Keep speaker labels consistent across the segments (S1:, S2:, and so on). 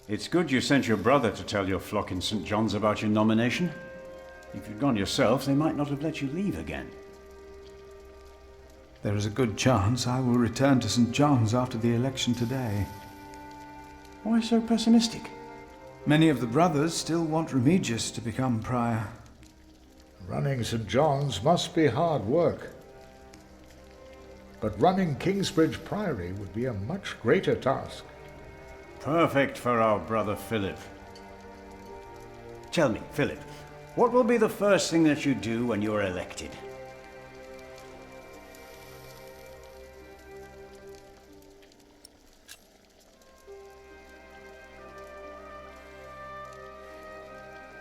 S1: It's good you sent your brother to tell your flock in St. John's about your nomination. If you'd gone yourself, they might not have let you leave again.
S2: There is a good chance I will return to St. John's after the election today.
S1: Why so pessimistic?
S2: Many of the brothers still want Remigius to become prior.
S3: Running St. John's must be hard work. But running Kingsbridge Priory would be a much greater task.
S1: Perfect for our brother Philip. Tell me, Philip, what will be the first thing that you do when you're elected?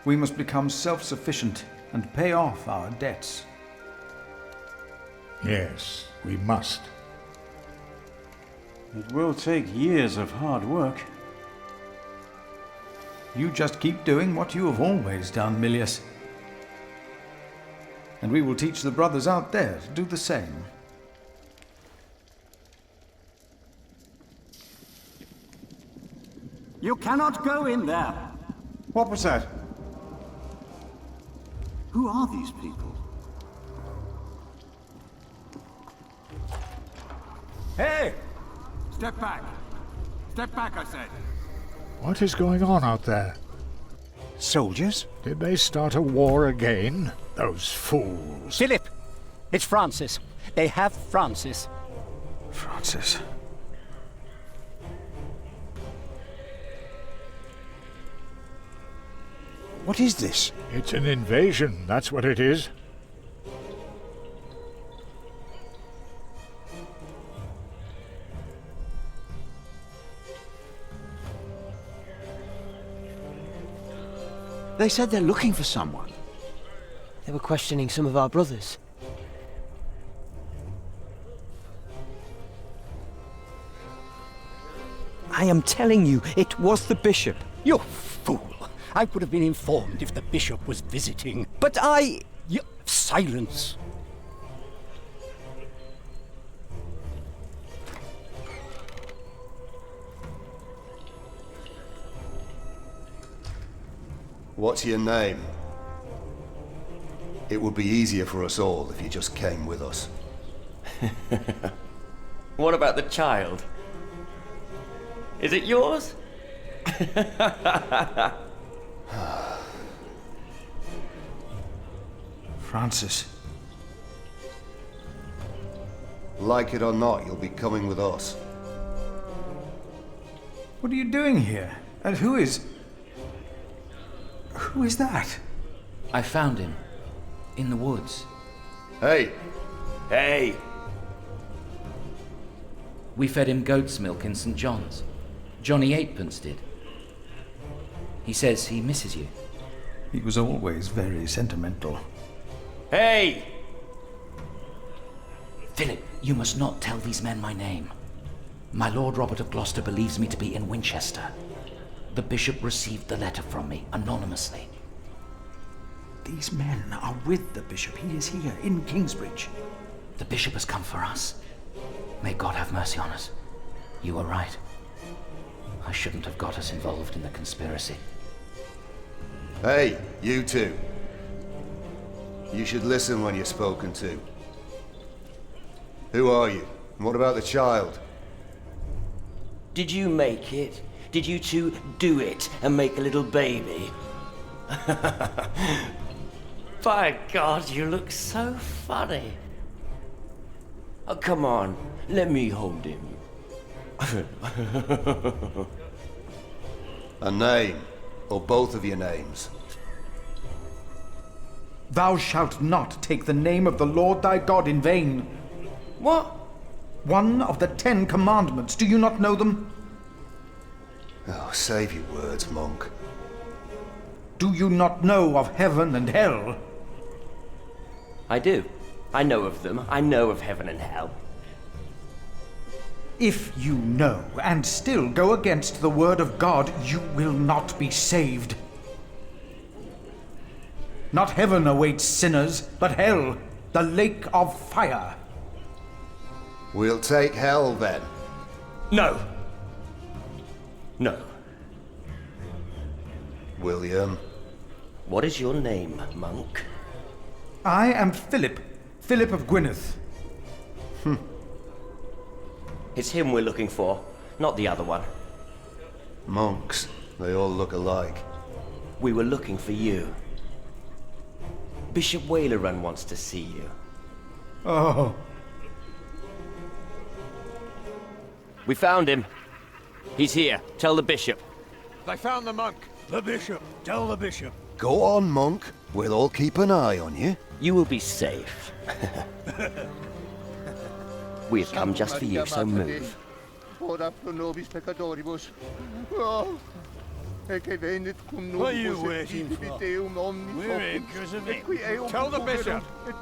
S2: We must become self-sufficient and pay off our debts.
S3: Yes, we must.
S1: It will take years of hard work.
S2: You just keep doing what you have always done, Milius. And we will teach the brothers out there to do the same.
S4: You cannot go in there.
S1: What was that?
S4: Who are these people? Hey! Step back. Step back, I said.
S3: What is going on out there?
S1: Soldiers?
S3: Did they start a war again? Those fools.
S4: Philip! It's Francis. They have Francis.
S2: Francis.
S1: What is this?
S3: It's an invasion, that's what it is.
S5: They said they're looking for someone.
S6: They were questioning some of our brothers.
S5: I am telling you, it was the bishop.
S4: You fool! I would have been informed if the bishop was visiting.
S5: But I...
S4: Silence!
S7: What's your name? It would be easier for us all if you just came with us.
S8: What about the child? Is it yours?
S2: Francis.
S7: Like it or not, you'll be coming with us.
S2: What are you doing here? And who is... Who is that?
S9: I found him. In the woods.
S7: Hey!
S8: Hey!
S9: We fed him goat's milk in St. John's. Johnny Eightpence did. He says he misses you.
S2: He was always very sentimental.
S8: Hey!
S9: Philip, you must not tell these men my name. My Lord Robert of Gloucester believes me to be in Winchester. The bishop received the letter from me, anonymously.
S2: These men are with the bishop. He is here, in Kingsbridge.
S9: The bishop has come for us. May God have mercy on us. You were right. I shouldn't have got us involved in the conspiracy.
S7: Hey, you two. You should listen when you're spoken to. Who are you? And what about the child?
S8: Did you make it? Did you two do it and make a little baby? By God, you look so funny. Oh, come on, let me hold him.
S7: A name, or both of your names.
S2: Thou shalt not take the name of the Lord thy God in vain.
S8: What?
S2: One of the 10 commandments. Do you not know them?
S7: Oh, save your words, monk.
S2: Do you not know of heaven and hell?
S8: I do. I know of them. I know of heaven and hell.
S2: If you know and still go against the word of God, you will not be saved. Not heaven awaits sinners, but hell, the lake of fire.
S7: We'll take hell then.
S8: No. No.
S7: William.
S8: What is your name, monk?
S2: I am Philip. Philip of Gwynedd.
S8: It's him we're looking for, not the other one.
S7: Monks. They all look alike.
S8: We were looking for you. Bishop Wailerun wants to see you.
S2: Oh,
S8: We found him. He's here. Tell the bishop.
S4: They found the monk. The bishop. Tell the bishop.
S7: Go on, monk. We'll all keep an eye on you.
S8: You will be safe. We have come just for you, so move.
S4: What are you waiting for? We're in because of him. Tell the bishop. I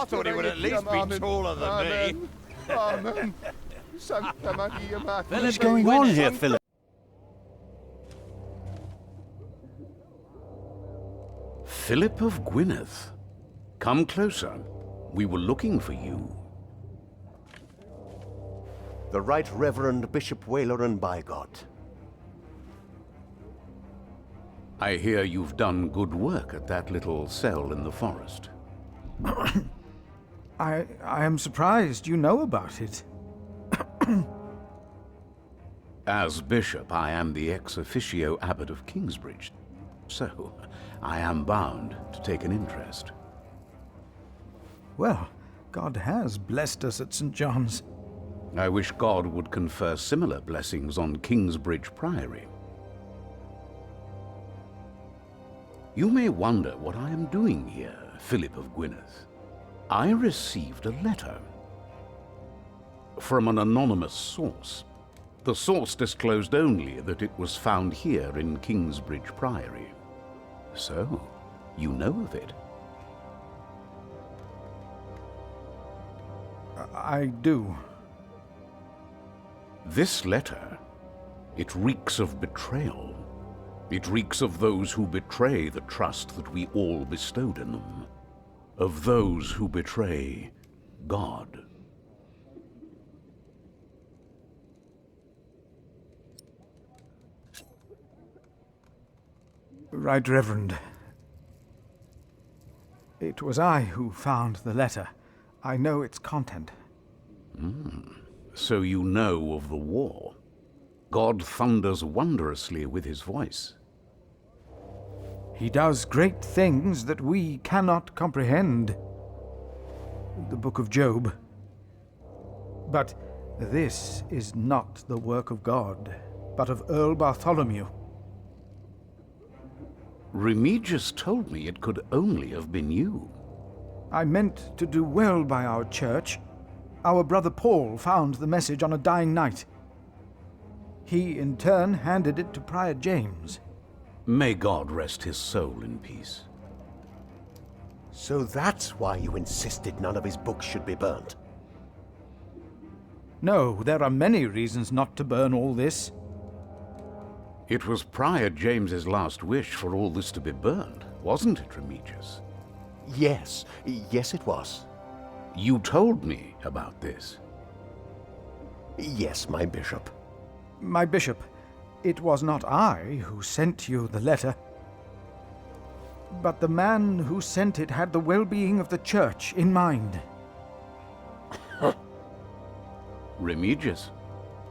S4: thought he would at least be taller than me.
S1: What is going on here, Philip?
S10: Philip of Gwynedd. Come closer. We were looking for you.
S11: The Right Reverend Bishop Wailerun, by God.
S10: I hear you've done good work at that little cell in the forest.
S2: I am surprised you know about it.
S10: As bishop, I am the ex officio abbot of Kingsbridge, so I am bound to take an interest.
S2: Well, God has blessed us at St. John's.
S10: I wish God would confer similar blessings on Kingsbridge Priory. You may wonder what I am doing here, Philip of Gwynedd. I received a letter from an anonymous source. The source disclosed only that it was found here in Kingsbridge Priory. So, you know of it?
S2: I do.
S10: This letter, it reeks of betrayal. It reeks of those who betray the trust that we all bestowed in them. Of those who betray God.
S2: Right Reverend. It was I who found the letter. I know its content.
S10: So you know of the war. God thunders wondrously with his voice.
S2: He does great things that we cannot comprehend. The Book of Job. But this is not the work of God, but of Earl Bartholomew.
S10: Remigius told me it could only have been you.
S2: I meant to do well by our church. Our brother Paul found the message on a dying night. He, in turn, handed it to Prior James.
S10: May God rest his soul in peace.
S11: So that's why you insisted none of his books should be burnt.
S2: No, there are many reasons not to burn all this.
S10: It was Prior James's last wish for all this to be burned, wasn't it, Remigius?
S11: Yes, yes it was.
S10: You told me about this.
S11: Yes, my bishop.
S2: My bishop, it was not I who sent you the letter. But the man who sent it had the well-being of the church in mind.
S10: Remigius,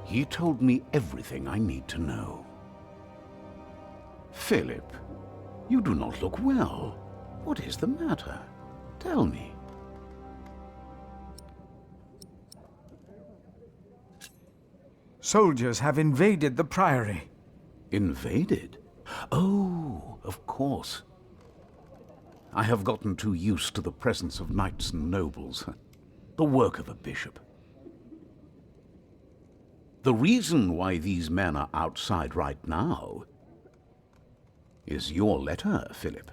S10: he told me everything I need to know. Philip, you do not look well. What is the matter? Tell me.
S2: Soldiers have invaded the priory.
S10: Invaded? Oh, of course. I have gotten too used to the presence of knights and nobles. The work of a bishop. The reason why these men are outside right now is your letter, Philip.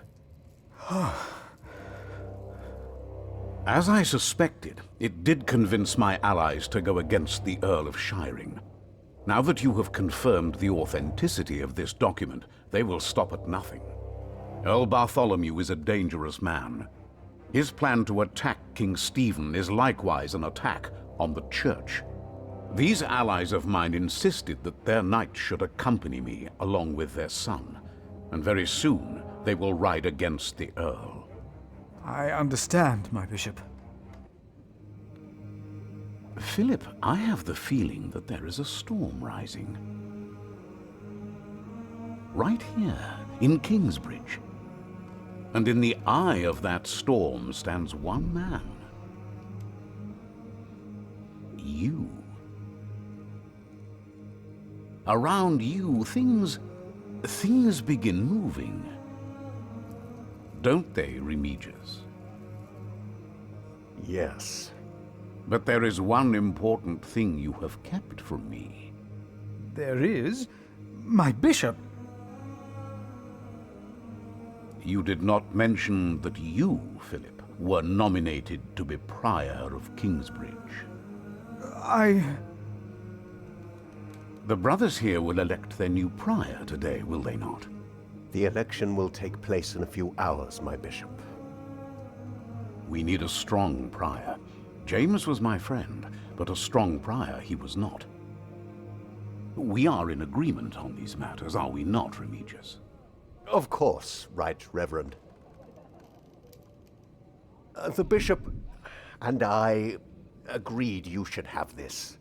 S10: As I suspected, it did convince my allies to go against the Earl of Shiring. Now that you have confirmed the authenticity of this document, they will stop at nothing. Earl Bartholomew is a dangerous man. His plan to attack King Stephen is likewise an attack on the Church. These allies of mine insisted that their knight should accompany me along with their son, and very soon they will ride against the Earl.
S2: I understand, my bishop.
S10: Philip, I have the feeling that there is a storm rising. Right here, in Kingsbridge. And in the eye of that storm stands one man. You. Around you, things begin moving. Don't they, Remigius?
S11: Yes.
S10: But there is one important thing you have kept from me.
S2: There is? My bishop!
S10: You did not mention that you, Philip, were nominated to be Prior of Kingsbridge. The brothers here will elect their new prior today, will they not?
S11: The election will take place in a few hours, my bishop.
S10: We need a strong prior. James was my friend, but a strong prior he was not. We are in agreement on these matters, are we not, Remigius?
S11: Of course, Right Reverend. The bishop and I agreed you should have this.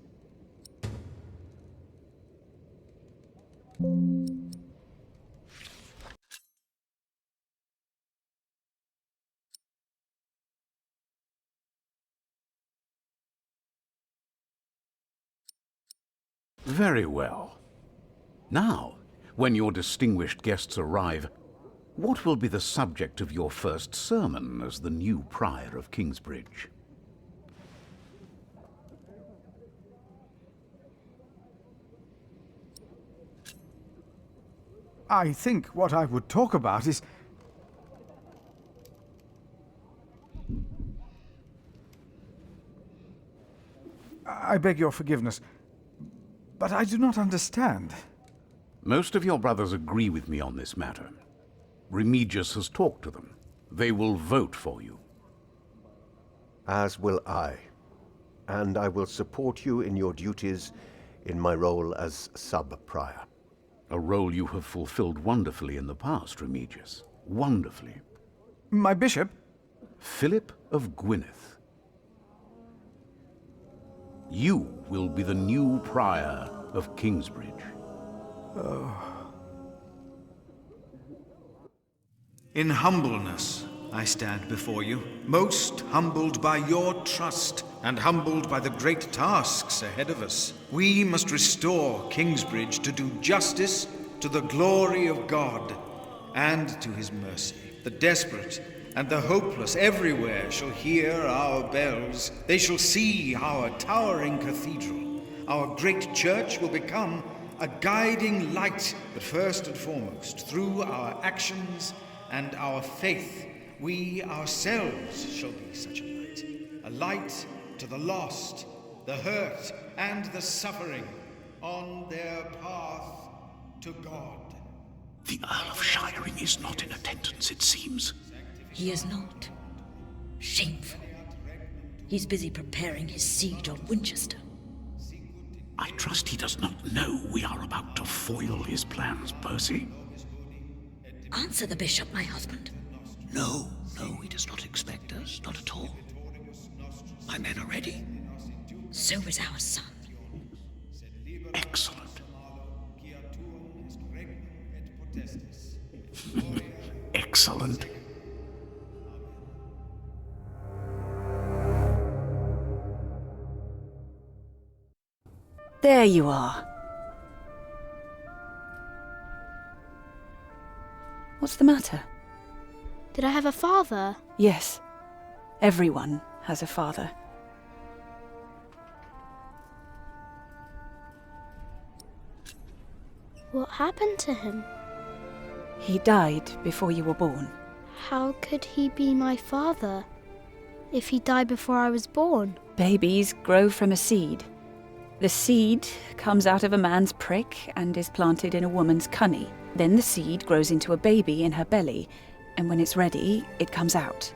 S10: Very well. Now, when your distinguished guests arrive, what will be the subject of your first sermon as the new Prior of Kingsbridge?
S2: I think what I would talk about is... I beg your forgiveness, but I do not understand.
S10: Most of your brothers agree with me on this matter. Remigius has talked to them. They will vote for you.
S11: As will I. And I will support you in your duties in my role as sub-prior.
S10: A role you have fulfilled wonderfully in the past, Remigius. Wonderfully.
S2: My bishop?
S10: Philip of Gwynedd. You will be the new Prior of Kingsbridge.
S12: In humbleness, I stand before you, most humbled by your trust and humbled by the great tasks ahead of us. We must restore Kingsbridge to do justice to the glory of God and to his mercy. The desperate and the hopeless everywhere shall hear our bells. They shall see our towering cathedral. Our great church will become a guiding light, but first and foremost, through our actions and our faith, we ourselves shall be such a light to the lost, the hurt, and the suffering on their path to God.
S10: The Earl of Shiring is not in attendance, it seems.
S13: He is not. Shameful. He's busy preparing his siege on Winchester.
S10: I trust he does not know we are about to foil his plans, Percy.
S13: Answer the bishop, my husband.
S9: No, he does not expect us, not at all. My men are ready.
S13: So is our son.
S10: Excellent. Excellent.
S14: There you are. What's the matter?
S15: Did I have a father?
S14: Yes. Everyone has a father.
S15: What happened to him?
S14: He died before you were born.
S15: How could he be my father if he died before I was born?
S14: Babies grow from a seed. The seed comes out of a man's prick and is planted in a woman's cunny. Then the seed grows into a baby in her belly, and when it's ready, it comes out.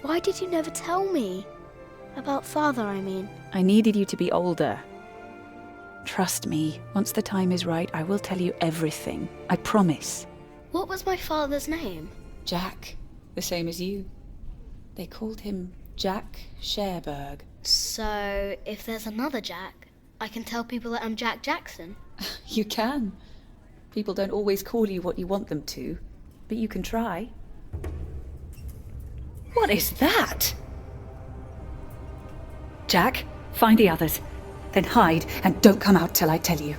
S15: Why did you never tell me? About Father, I mean.
S14: I needed you to be older. Trust me, once the time is right, I will tell you everything. I promise.
S15: What was my father's name?
S14: Jack, the same as you. They called him Jack Sherberg.
S15: So, if there's another Jack, I can tell people that I'm Jack Jackson?
S14: You can. People don't always call you what you want them to, but you can try. What is that? Jack, find the others. Then hide and don't come out till I tell you.